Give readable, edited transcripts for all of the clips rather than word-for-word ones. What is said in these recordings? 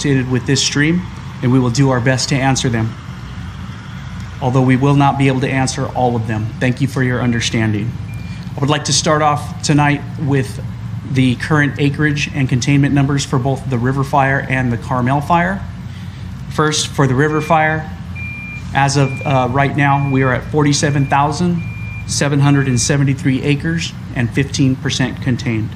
associated with this stream, and we will do our best to answer them. Although we will not be able to answer all of them. Thank you for your understanding. I would like to start off tonight with the current acreage and containment numbers for both the river fire and the Carmel fire. First, for the river fire, as of right now, we are at 47,773 acres and 15% contained.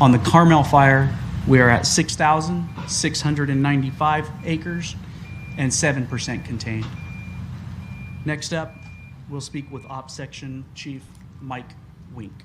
On the Carmel fire, we are at 6,695 acres and 7% contained. Next up, we'll speak with Ops Section Chief Mike Wink.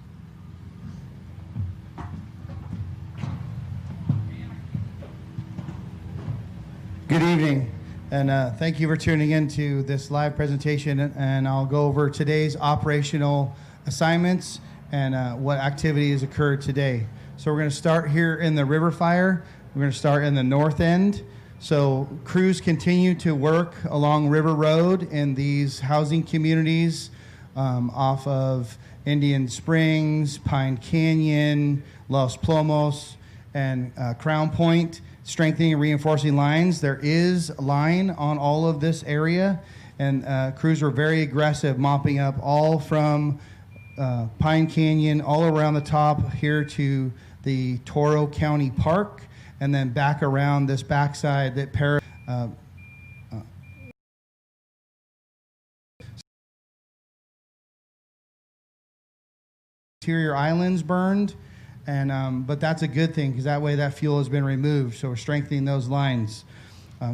Good evening, and thank you for tuning in to this live presentation, and I'll go over today's operational assignments and what activities occurred today. So we're going to start here in the river fire. We're going to start in the north end. So crews continue to work along River Road in these housing communities off of Indian Springs, Pine Canyon, Los Plomos, and Crown Point, strengthening and reinforcing lines. There is a line on all of this area, and crews were very aggressive, mopping up all from Pine Canyon all around the top here to the Toro County Park, and then back around this backside that interior islands burned, and but that's a good thing because that way that fuel has been removed. So we're strengthening those lines.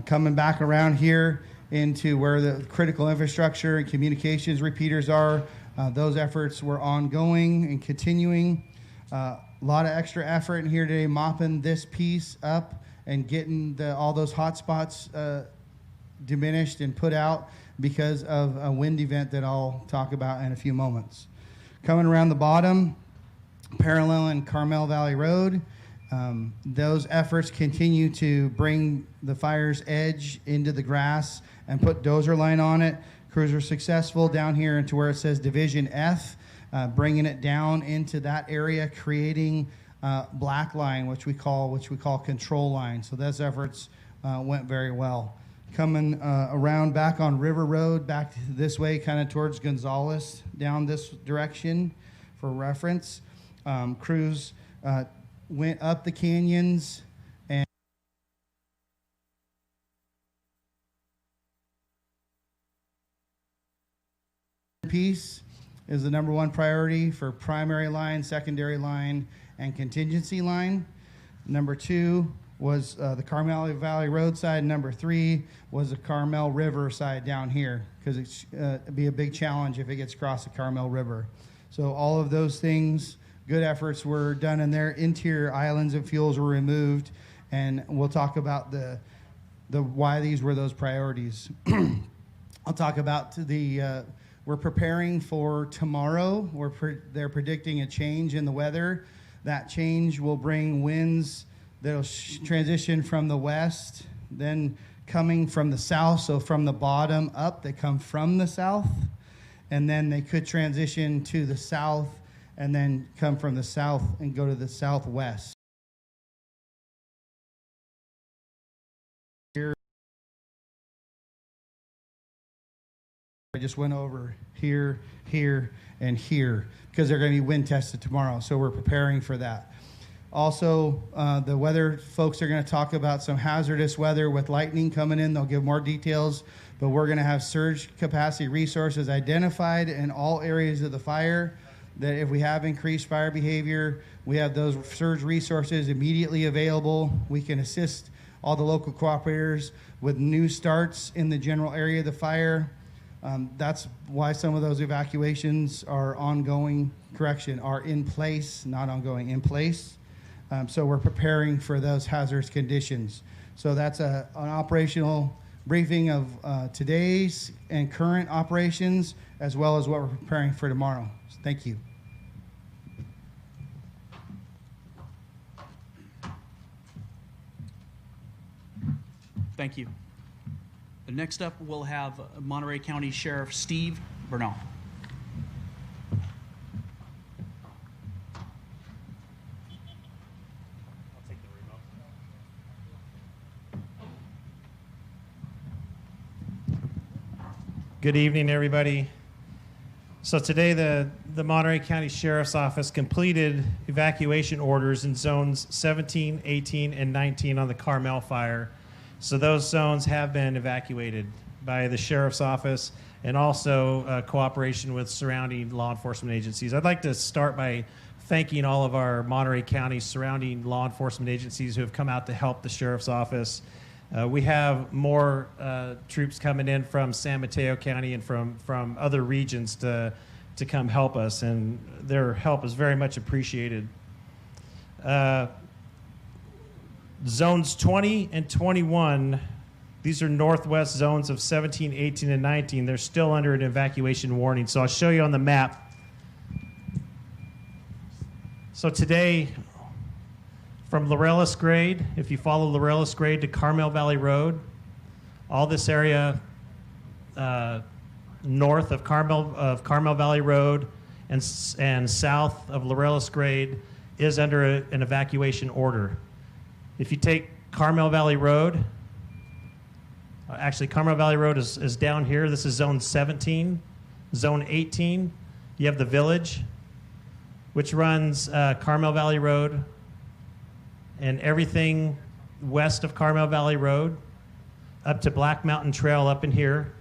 Coming back around here into where the critical infrastructure and communications repeaters are, those efforts were ongoing and continuing. A lot of extra effort in here today, mopping this piece up and getting all those hot spots diminished and put out because of a wind event that I'll talk about in a few moments. Coming around the bottom, paralleling Carmel Valley Road, those efforts continue to bring the fire's edge into the grass and put dozer line on it. Crews were successful down here into where it says Division F, bringing it down into that area, creating black line, which we call control line. So those efforts went very well. Coming around back on River Road, back this way, kind of towards Gonzales, down this direction for reference. Crews went up the canyons and piece is the number one priority for primary line, secondary line, and contingency line. Number two was the Carmel Valley Road side. Number three was the Carmel River side down here, because it'd be a big challenge if it gets across the Carmel River. So all of those things, good efforts were done in there. Interior islands and fuels were removed, and we'll talk about the why these were those priorities. I'll talk about we're preparing for tomorrow. They're predicting a change in the weather. That change will bring winds that'll transition from the west, then coming from the south, so from the bottom up, they come from the south, and then they could transition to the south and then come from the south and go to the southwest. Here, I just went over here, here, and here because they're going to be wind tested tomorrow, so we're preparing for that. Also, the weather folks are going to talk about some hazardous weather with lightning coming in. They'll give more details, but we're going to have surge capacity resources identified in all areas of the fire, that if we have increased fire behavior, we have those surge resources immediately available. We can assist all the local cooperators with new starts in the general area of the fire. That's why some of those evacuations are ongoing, are in place, not ongoing, in place. So we're preparing for those hazardous conditions. So that's an operational briefing of today's and current operations, as well as what we're preparing for tomorrow. So thank you. Thank you. Next up, we'll have Monterey County Sheriff Steve Bernal. Good evening, everybody. So today the Monterey County Sheriff's Office completed evacuation orders in zones 17, 18, and 19 on the Carmel fire. So those zones have been evacuated by the Sheriff's Office and also cooperation with surrounding law enforcement agencies. I'd like to start by thanking all of our Monterey County surrounding law enforcement agencies who have come out to help the Sheriff's Office. We have more troops coming in from San Mateo County and from other regions to come help us, and their help is very much appreciated. Zones 20 and 21, these are northwest zones of 17, 18, and 19. They're still under an evacuation warning, so I'll show you on the map. So today, from Laurellis Grade, if you follow Laurellis Grade to Carmel Valley Road, all this area north of Carmel Valley Road and south of Laurellis Grade is under an evacuation order. If you take Carmel Valley Road, actually Carmel Valley Road is down here. This is zone 17. Zone 18, you have the village, which runs Carmel Valley Road and everything west of Carmel Valley Road up to Black Mountain Trail up in here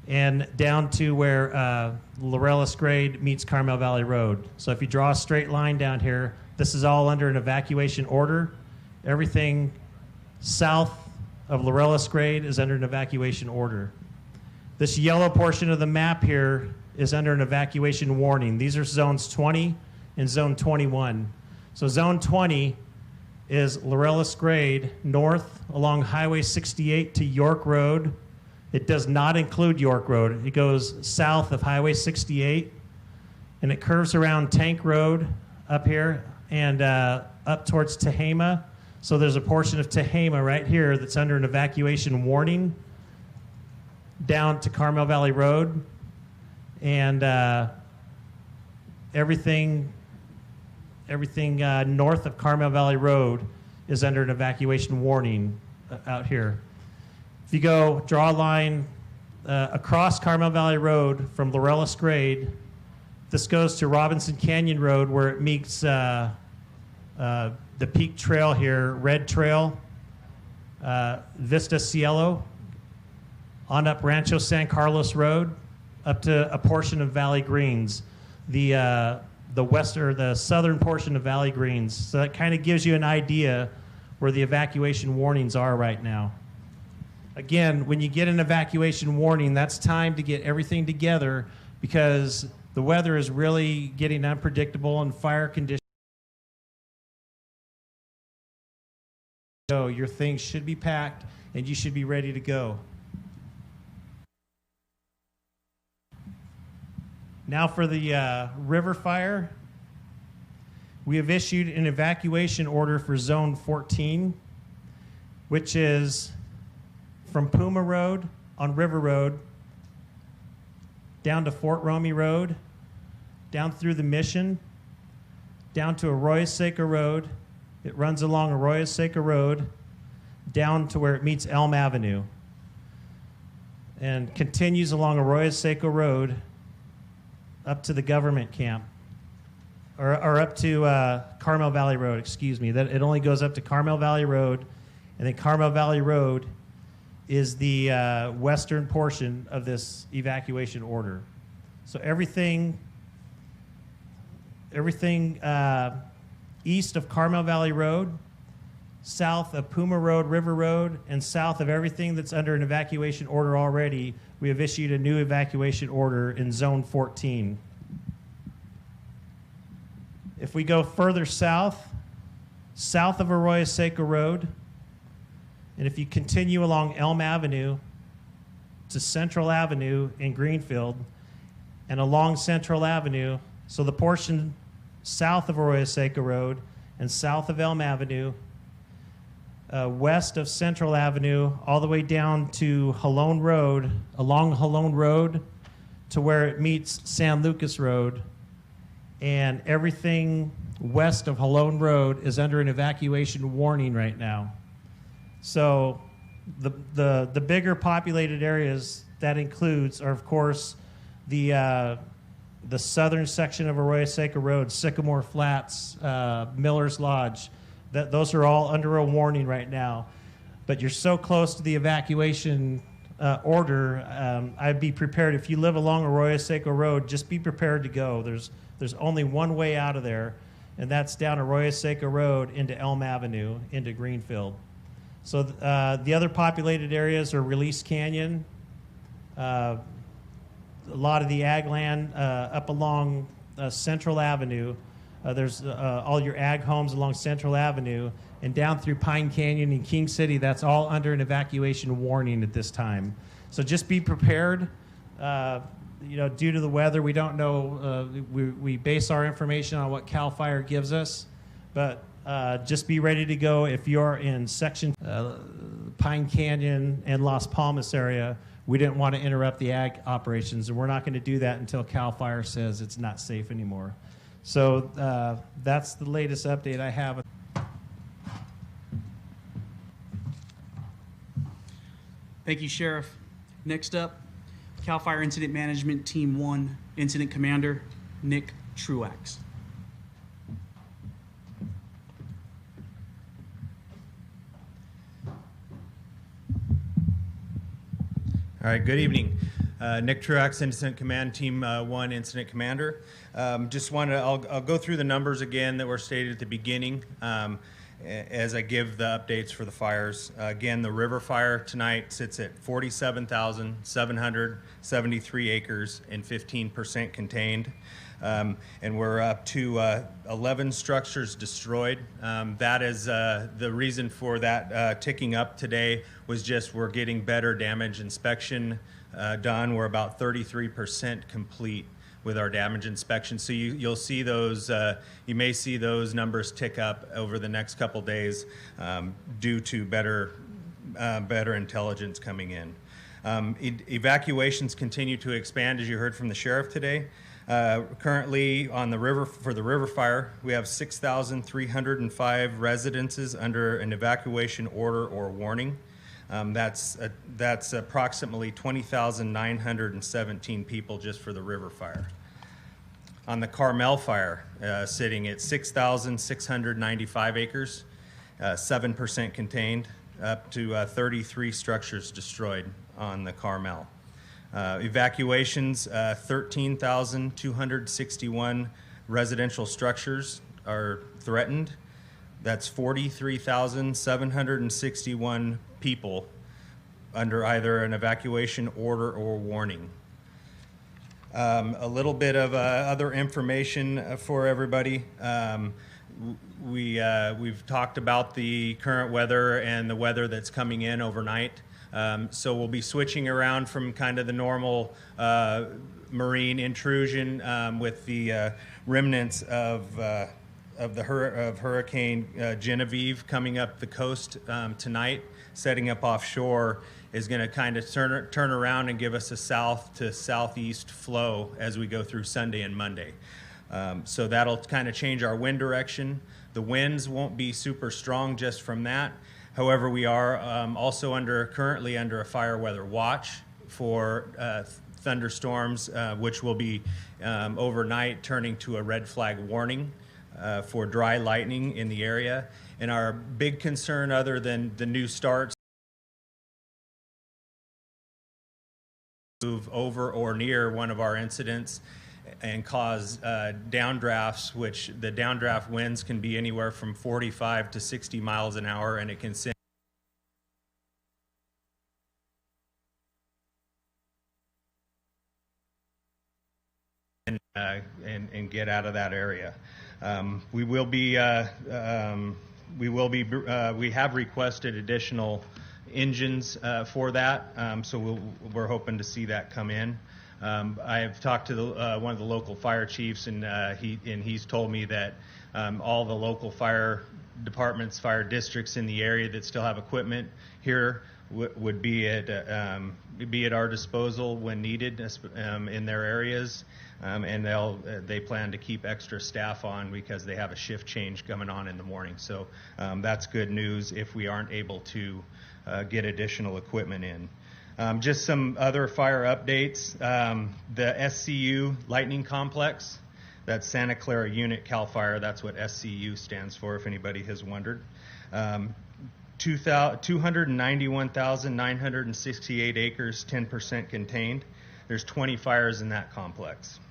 and down to where Laurellis Grade meets Carmel Valley Road. So if you draw a straight line down here, this is all under an evacuation order. Everything south of Laurellis Grade is under an evacuation order. This yellow portion of the map here is under an evacuation warning. These are zones 20 and zone 21. So zone 20 is Laurellis Grade north along Highway 68 to York Road. It does not include York Road. It goes south of Highway 68, and it curves around Tank Road up here and up towards Tehama. So there's a portion of Tehama right here that's under an evacuation warning down to Carmel Valley Road, and everything north of Carmel Valley Road is under an evacuation warning out here. If you go draw a line across Carmel Valley Road from Laurellis Grade, this goes to Robinson Canyon Road where it meets the Peak Trail here, Red Trail, Vista Cielo, on up Rancho San Carlos Road, up to a portion of Valley Greens, the southern portion of Valley Greens. So that kind of gives you an idea where the evacuation warnings are right now. Again, when you get an evacuation warning, that's time to get everything together because the weather is really getting unpredictable and fire conditions. So your things should be packed and you should be ready to go. Now for the river fire, we have issued an evacuation order for Zone 14, which is from Puma Road on River Road, down to Fort Romeo Road, down through the Mission, down to Arroyo Seco Road. It runs along Arroyo Seco Road, down to where it meets Elm Avenue, and continues along Arroyo Seco Road up to the government camp, or up to Carmel Valley Road, excuse me. That it only goes up to Carmel Valley Road, and then Carmel Valley Road is the western portion of this evacuation order. So everything east of Carmel Valley Road, south of Puma Road, River Road, and south of everything that's under an evacuation order already, we have issued a new evacuation order in Zone 14. If we go further south of Arroyo Seco Road, and if you continue along Elm Avenue to Central Avenue in Greenfield, and along Central Avenue, so the portion south of Arroyo Seco Road and south of Elm Avenue, west of Central Avenue, all the way down to Halone Road, along Halone Road to where it meets San Lucas Road, and everything west of Halone Road is under an evacuation warning right now. So the bigger populated areas that includes are, of course, the southern section of Arroyo Seco Road, Sycamore Flats, Miller's Lodge. Those are all under a warning right now. But you're so close to the evacuation order, I'd be prepared. If you live along Arroyo Seco Road, just be prepared to go. There's only one way out of there, and that's down Arroyo Seco Road into Elm Avenue, into Greenfield. So the other populated areas are Release Canyon, a lot of the ag land up along Central Avenue. There's all your ag homes along Central Avenue, and down through Pine Canyon and King City. That's all under an evacuation warning at this time. So just be prepared. Due to the weather, we don't know. We base our information on what CAL FIRE gives us, but just be ready to go if you're in section Pine Canyon and Las Palmas area. We didn't want to interrupt the ag operations, and we're not going to do that until CAL FIRE says it's not safe anymore. So that's the latest update I have. Thank you, Sheriff. Next up, CAL FIRE Incident Management Team 1 Incident Commander Nick Truax. All right, good evening. Nick Truax, Incident Command Team 1 Incident Commander. I'll go through the numbers again that were stated at the beginning as I give the updates for the fires. Again, the river fire tonight sits at 47,773 acres and 15% contained. And we're up to 11 structures destroyed. That is the reason for that ticking up today was just we're getting better damage inspection done. We're about 33% complete with our damage inspection. So you'll see those, you may see those numbers tick up over the next couple days due to better intelligence coming in. Evacuations continue to expand, as you heard from the sheriff today. Currently on the river, for the river fire, we have 6,305 residences under an evacuation order or warning. That's approximately 20,917 people just for the river fire. On the Carmel fire, sitting at 6,695 acres, 7% contained, up to 33 structures destroyed on the Carmel. Evacuations, 13,261 residential structures are threatened. That's 43,761 people under either an evacuation order or warning. A little bit of other information for everybody. We've talked about the current weather and the weather that's coming in overnight. So we'll be switching around from kind of the normal marine intrusion with the remnants of Hurricane Genevieve coming up the coast tonight, setting up offshore, is going to kind of turn around and give us a south to southeast flow as we go through Sunday and Monday. So that'll kind of change our wind direction. The winds won't be super strong just from that. However, we are also currently under a fire weather watch for thunderstorms, which will be overnight turning to a red flag warning for dry lightning in the area. And our big concern, other than the new starts, move over or near one of our incidents and cause downdrafts, which the downdraft winds can be anywhere from 45 to 60 miles an hour, and it can send and get out of that area. We have requested additional engines for that, so we're hoping to see that come in. I have talked to one of the local fire chiefs, and he's told me that all the local fire departments, fire districts in the area that still have equipment here would be at our disposal when needed in their areas, and they plan to keep extra staff on because they have a shift change coming on in the morning. So that's good news if we aren't able to get additional equipment in. Just some other fire updates. The SCU Lightning Complex, that's Santa Clara Unit CAL FIRE. That's what SCU stands for, if anybody has wondered. 291,968 acres, 10% contained. There's 20 fires in that complex.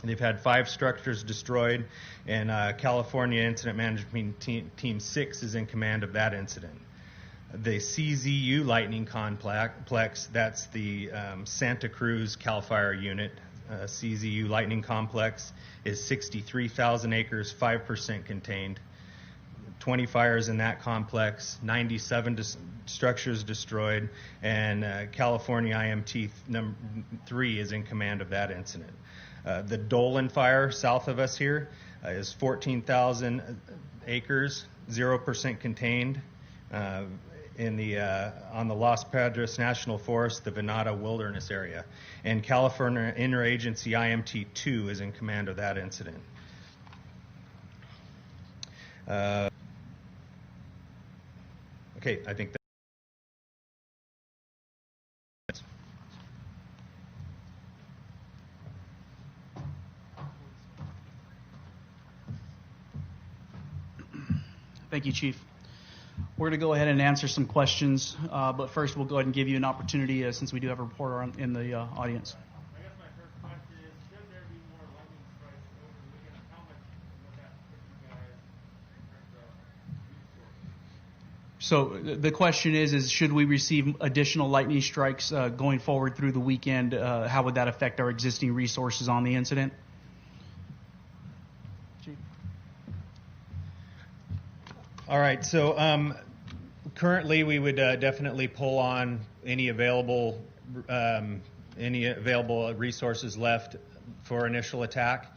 They've had 5 structures destroyed, and California Incident Management Team 6 is in command of that incident. The CZU Lightning Complex, that's the Santa Cruz CAL FIRE unit. CZU Lightning Complex is 63,000 acres, 5% contained. 20 fires in that complex, 97 structures destroyed, and California IMT 3 is in command of that incident. The Dolan fire south of us here is 14,000 acres, 0% contained. On the Los Padres National Forest, the Venata Wilderness area. And California Interagency IMT 2 is in command of that incident. Okay, I think that's... Thank you, Chief. We're going to go ahead and answer some questions, but first we'll go ahead and give you an opportunity since we do have a reporter in the audience. I guess my first question is, should there be more lightning strikes over the weekend? How much would that put you guys in terms of resources? So the question is should we receive additional lightning strikes going forward through the weekend? How would that affect our existing resources on the incident? Chief? All right, so currently we would definitely pull on any available resources left for initial attack.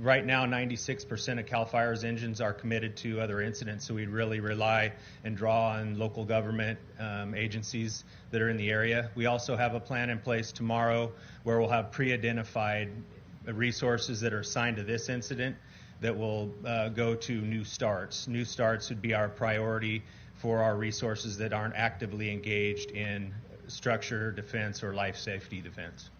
Right now, 96% of CAL FIRE's engines are committed to other incidents, so we'd really rely and draw on local government agencies that are in the area. We also have a plan in place tomorrow where we'll have pre-identified resources that are assigned to this incident that will go to new starts. New starts would be our priority for our resources that aren't actively engaged in structure defense or life safety defense.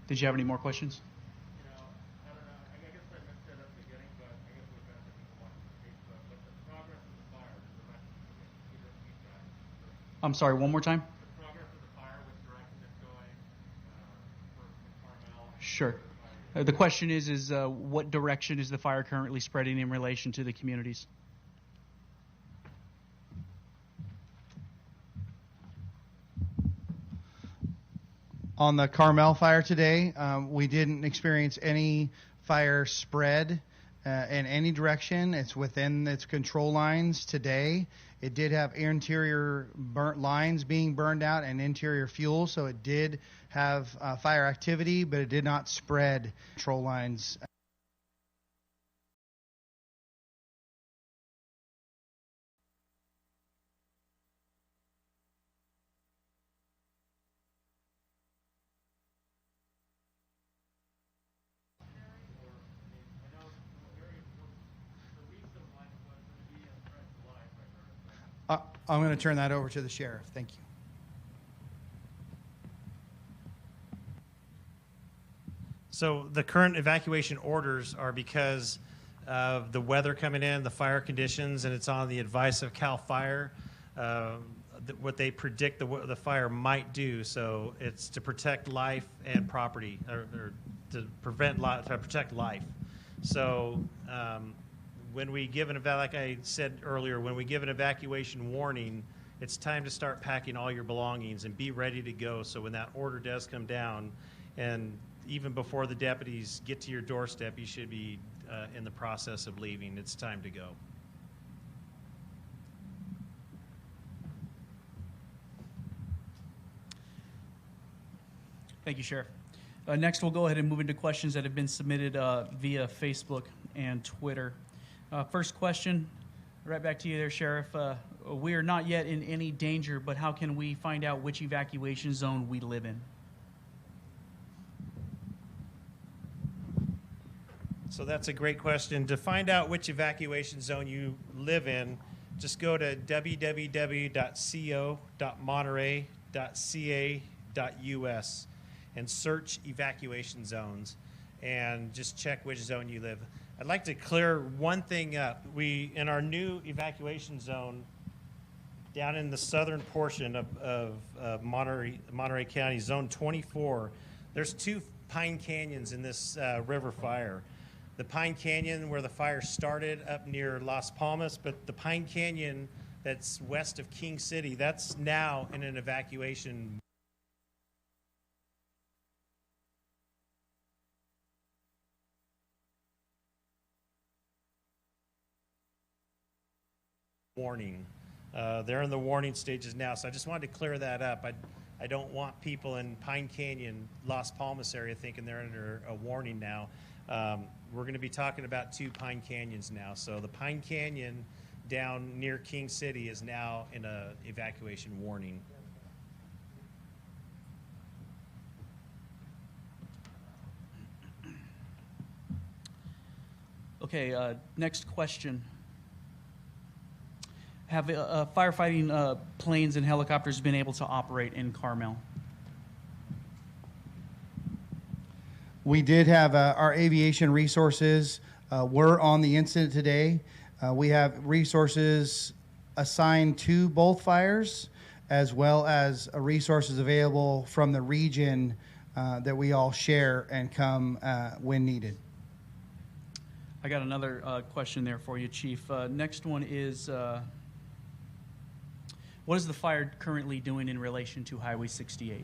Did you have any more questions? You know, I don't know. I guess I missed it at the beginning, but I guess it would benefit people watching the Facebook. But the progress of the fire, the direction either feedback. I'm sorry, one more time? The progress of the fire, which direction it's going for Carmel. Sure. The question is what direction is the fire currently spreading in relation to the communities? On the Carmel fire today, we didn't experience any fire spread in any direction. It's within its control lines today. It did have interior burnt lines being burned out and interior fuel, so it did have fire activity, but it did not spread control lines. I'm going to turn that over to the sheriff. Thank you. So the current evacuation orders are because of the weather coming in, the fire conditions, and it's on the advice of CAL FIRE, what they predict the fire might do. So it's to protect life and property, or to protect life. So when we give like I said earlier, when we give an evacuation warning, it's time to start packing all your belongings and be ready to go. So when that order does come down, and even before the deputies get to your doorstep, you should be in the process of leaving. It's time to go. Thank you, Sheriff. Next, we'll go ahead and move into questions that have been submitted via Facebook and Twitter. First question, right back to you there, Sheriff. We are not yet in any danger, but how can we find out which evacuation zone we live in? So that's a great question. To find out which evacuation zone you live in, just go to www.co.monterey.ca.us and search evacuation zones and just check which zone you live. I'd like to clear one thing up. We, in our new evacuation zone, down in the southern portion of Monterey County, Zone 24, there's two pine canyons in this river fire. The Pine Canyon where the fire started up near Las Palmas, but the Pine Canyon that's west of King City, that's now in an evacuation warning. They're in the warning stages now, so I just wanted to clear that up. I don't want people in Pine Canyon, Las Palmas area thinking they're under a warning now. We're going to be talking about two Pine Canyons now. So the Pine Canyon down near King City is now in a evacuation warning. Okay, next question. Have firefighting planes and helicopters been able to operate in Carmel? We did have our aviation resources were on the incident today. We have resources assigned to both fires, as well as resources available from the region that we all share and come when needed. I got another question there for you, Chief. Next one is, what is the fire currently doing in relation to Highway 68?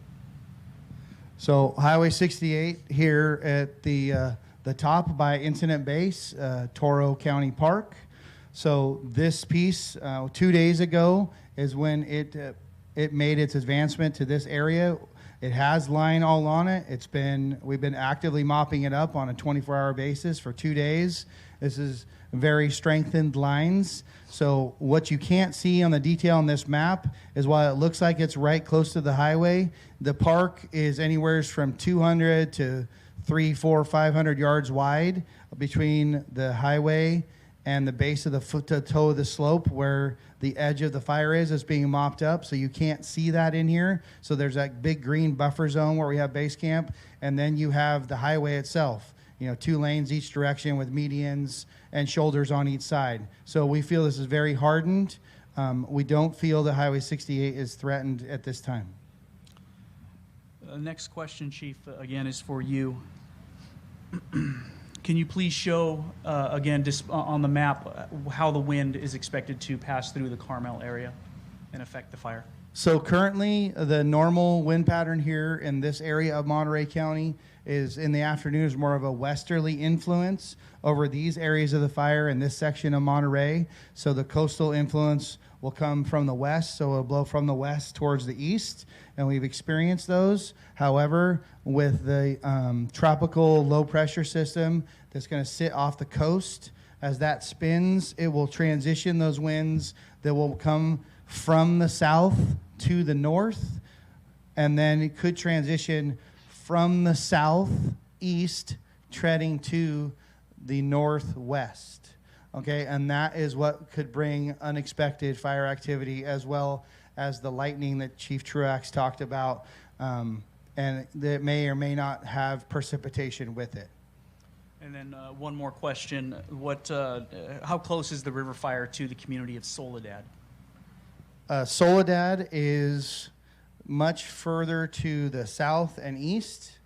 So Highway 68 here at the top by Incident Base, Toro County Park. So this piece 2 days ago is when it made its advancement to this area. It has line all on it. We've been actively mopping it up on a 24-hour basis for 2 days. This is very strengthened lines. So what you can't see on the detail on this map is while it looks like it's right close to the highway, the park is anywhere from 200 to 300, 400, 500 yards wide between the highway and the base of the foot to toe of the slope where the edge of the fire is being mopped up. So you can't see that in here. So there's that big green buffer zone where we have base camp. And then you have the highway itself, 2 lanes each direction with medians and shoulders on each side. So we feel this is very hardened. We don't feel that Highway 68 is threatened at this time. Next question, Chief, again, is for you. Can you please show, again, on the map, how the wind is expected to pass through the Carmel area and affect the fire? So currently, the normal wind pattern here in this area of Monterey County is in the afternoon is more of a westerly influence over these areas of the fire in this section of Monterey. So the coastal influence will come from the west, so it'll blow from the west towards the east, and we've experienced those. However, with the tropical low pressure system that's going to sit off the coast, as that spins, it will transition those winds that will come from the south to the north, and then it could transition from the southeast treading to the northwest. Okay, and that is what could bring unexpected fire activity as well as the lightning that Chief Truax talked about, and that may or may not have precipitation with it. And then one more question. How close is the river fire to the community of Soledad? Soledad is much further to the south and east.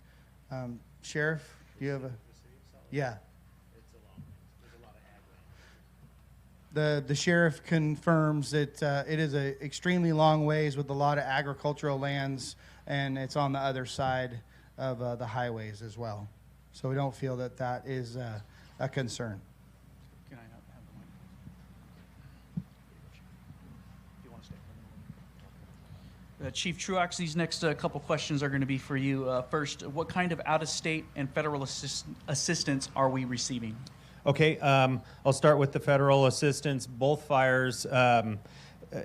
Sheriff, do you have a? Yeah. The sheriff confirms that it is an extremely long ways with a lot of agricultural lands, and it's on the other side of the highways as well. So we don't feel that that is a concern. Can I have the mic? Do you want to stay? Chief Truax, these next couple questions are going to be for you. First, what kind of out-of-state and federal assistance are we receiving? Okay, I'll start with the federal assistance. Both fires,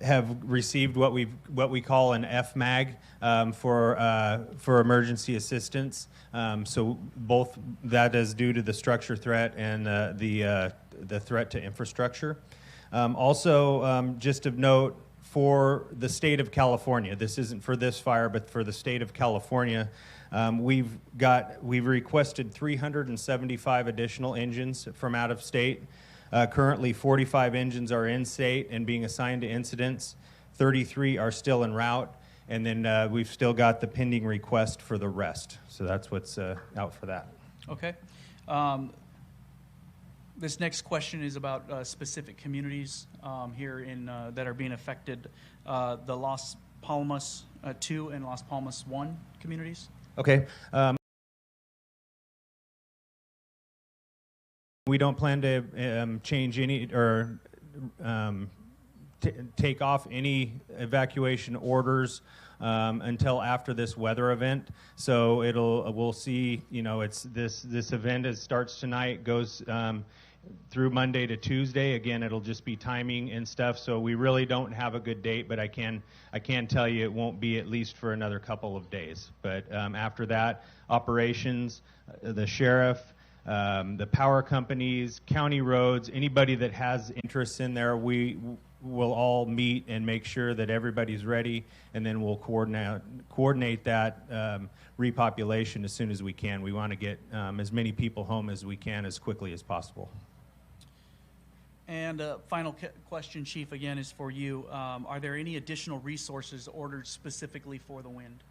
have received what we call an FMAG for emergency assistance. So both that is due to the structure threat and the threat to infrastructure. Also, just of note, for the state of California, this isn't for this fire, but for the state of California, we've requested 375 additional engines from out of state. Currently, 45 engines are in state and being assigned to incidents. 33 are still en route, and then we've still got the pending request for the rest. So that's what's out for that. Okay. This next question is about specific communities here in that are being affected, the Las Palmas 2 and Las Palmas 1 communities. Okay. We don't plan to change any or take off any evacuation orders until after this weather event. So we'll see. You know, it's this event starts tonight, goes through Monday to Tuesday. Again, it'll just be timing and stuff. So we really don't have a good date, but I can tell you it won't be at least for another couple of days. But after that, operations, the sheriff, the power companies, county roads, anybody that has interests in there, we will all meet and make sure that everybody's ready, and then we'll coordinate that repopulation as soon as we can. We want to get as many people home as we can as quickly as possible. And final question, Chief, again, is for you. Are there any additional resources ordered specifically for the wind?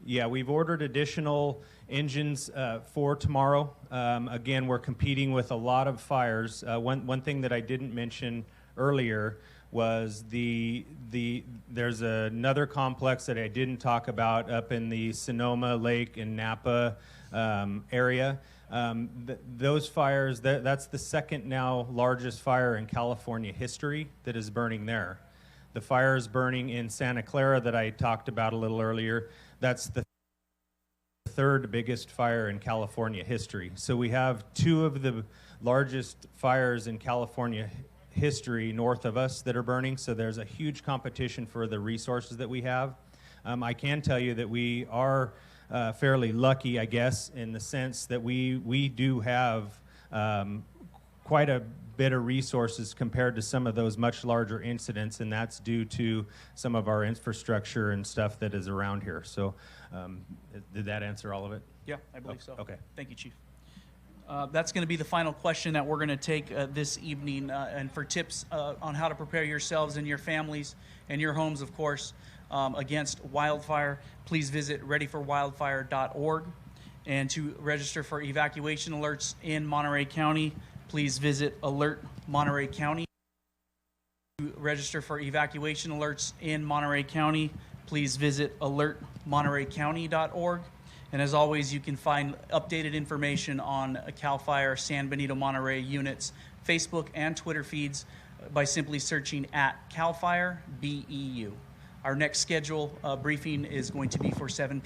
Yeah, we've ordered additional engines for tomorrow. Again, we're competing with a lot of fires. One thing that I didn't mention earlier was there's another complex that I didn't talk about up in the Sonoma Lake and Napa area. Those fires, that's the second now largest fire in California history that is burning there. The fire is burning in Santa Clara that I talked about a little earlier. That's the third biggest fire in California history. So we have two of the largest fires in California history north of us that are burning. So there's a huge competition for the resources that we have. I can tell you that we are fairly lucky, I guess, in the sense that we do have quite a bit of resources compared to some of those much larger incidents, and that's due to some of our infrastructure and stuff that is around here. So did that answer all of it? Yeah, I believe so. Okay. Thank you, Chief. That's going to be the final question that we're going to take this evening. And for tips on how to prepare yourselves and your families and your homes, of course, against wildfire, please visit readyforwildfire.org. And to register for evacuation alerts in Monterey County, please visit Alert Monterey County. To register for evacuation alerts in Monterey County, please visit alertmontereycounty.org. And as always, you can find updated information on CAL FIRE San Benito Monterey units Facebook and Twitter feeds by simply searching at CAL FIRE BEU. Our next schedule briefing is going to be for 7 p.m.